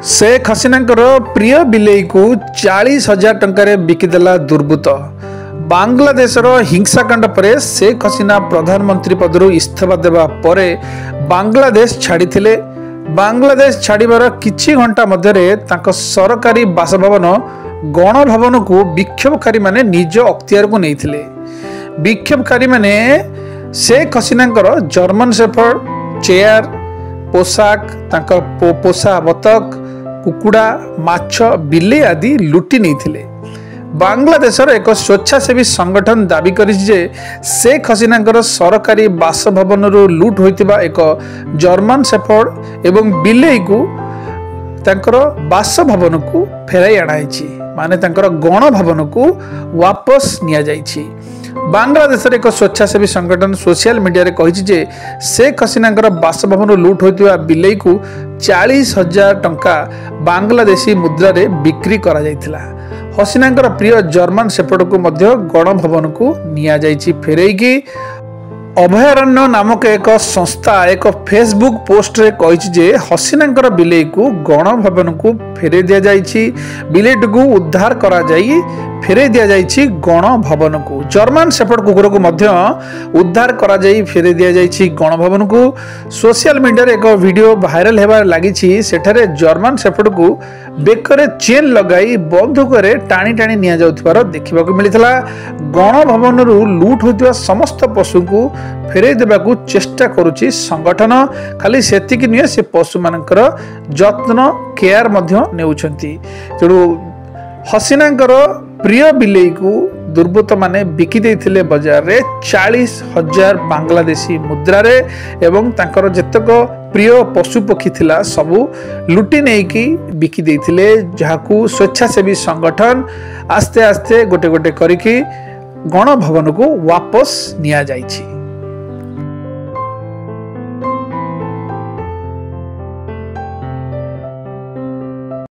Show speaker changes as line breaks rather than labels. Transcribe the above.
शेख हसीनांकर प्रिय बिलेई को 40,000 टंकार बिकिदेला दुर्बृत्त। बांग्लादेश हिंसाकांड पर शेख हसीना प्रधानमंत्री पदर इस्तीफा देवा परे बांग्लादेश छाड़ी। बांग्लादेश छाड़बार किछि घंटा मध्य सरकारी बासभवन गणभवन को विक्षोभकारी माने निज अख्तियार को नहीं। विक्षोभकारी माने शेख हसीनांकर जर्मन शेफर्ड, चेयर, पोशाक, पोषा बतक, कुकुड़ा, माछ, बिले आदि लुटि नहीं। बांग्लादेशर एक स्वेच्छासेवी संगठन दाबी करिछि जे शेख हसीनांकर सरकारी बासभवन लुट होइतिबा एक जर्मन शेफर्ड एवं बिलेई को तांकर बासभवन को फेराई आणाइछि, माने तांकर गणभवन को वापस निया जाइछि। बांग्लादेश एक स्वेच्छासेवी संगठन सोशल मीडिया रे कहिछि जे शेख हसीनांकर बासभवन लुट होइतिबा बिलेई को 40,000 टंका बांग्लादेशी मुद्रा रे बिक्री करा जाइथिला। हसीनांकर प्रिय जर्मन शेफर्ड को मध्य गणभवन को निया जाइछि फेरेइकी। अभयारण्य नामक एक संस्था एक फेसबुक पोस्ट रे कहिछि जे हसीनांकर बिलेई को गणभवन को फेरे दिया जाइछि। बिलेई को उद्धार करा जाई फेरे दिया जाइछि गणभवन को। जर्मन शेफर्ड कुकुर को मध्य उद्धार करा जाई फेरे दिया जाइछि गणभवन को। सोशल मीडिया रे एक वीडियो वायरल हेबार लागिछि। सेठारे जर्मन शेफर्ड को बेकरे चेन लगाई बंदूक रे टाणी टाणी निया जाउथिबार देखिबाकू मिलिथला। गणभवन लूट होइतिबा समस्त पशु को फेरे देबाकू चेष्टा करुछि संगठन। खाली सेतिकी नुहे से पशु मानकर जत्न केयर मध्य नेउछंती। तेणु हसीनांकर प्रिय बिलेई को दुर्बृत्त माने बिकी देइथिले बाजार रे 40,000 बांग्लादेशी मुद्रा रे एवं तांकर जतक प्रिय पशु पक्षी थिला सबु लुटी नेकी बिकी देइथिले, जहाकू स्वेच्छासेवी संगठन आस्ते आस्ते गोटे गोटे करिकी गणभवन को वापस निया जाइछि।